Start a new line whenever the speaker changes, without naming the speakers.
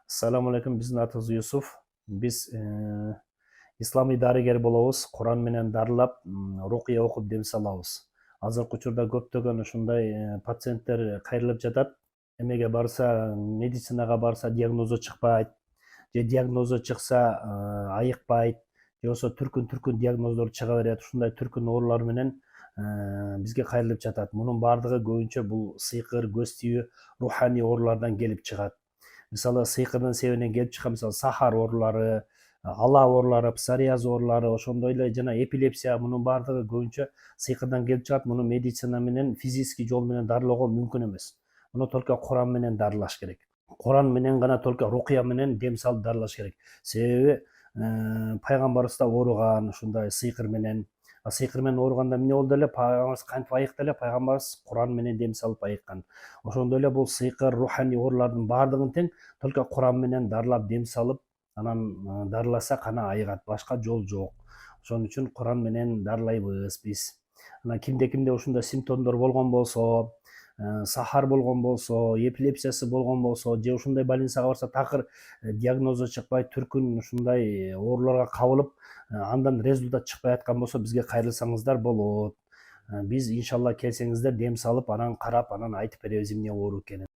Assalamu alaikum. Биздин атыбыз Юсуф. Биз исламий дарыгер болобуз. Куран менен дарылап, рукуя окуп дем салабыз. Азыркы учурда көптөгөн ушундай пациенттер кайрылып жатат. Эмеге барса, медицинага барса диагнозу чыкпайт, же диагнозу чыкса айыкпайт, же болбосо түркүн диагноздор чыга берет. Ушундай түркүн оорулар менен бизге кайрылып жатат. Мунун баардыгы көбүнчө бул сыйкыр, көз тийүү, руханий оорулардан келип чыгат. Мисалы сыйкырдын себебинен келип чыккан мисалы сахар оорулары, ала оорулары, псориаз оорулары, ошондой эле жана эпилепсия мунун баардыгы көбүнчө сыйкырдан келип чыгат. Муну медицина менен физический жол менен дарылоого мүмкүн эмес. Муну только Куран менен дарылаш керек. Куран менен гана только рукуя менен дем салып дарылаш керек. Себеби пайгамбарыбыз да ооруган ушундай сыйкыр менен. Сыйкыр менен ооруганда эмне болду эле? Пайгамбарыбыз кантип айыкты эле? Пайгамбарыбыз Куран менен дем салып айыккан. Ошондой эле бул сыйкыр, руханий оорулардын баардыгын тең только Куран менен дарылап дем салып, анан дарыласак ана айыгат. Башка жол жок. Ошон үчүн Куран менен дарылайбыз биз. Анан кимде ушундай симптомдор болгон болсо, сахар болгон болсо, эпилепсиясы болгон болсо, же ушундай больницага барса такыр диагнозу чыкпай, түркүн ушундай ооруларга кабылып, андан результат чыкпай аткан болсо бизге кайрылсаңыздар болот. Биз иншалла келсеңиздер дем салып, анан карап, анан айтып беребиз эмне оору экенин.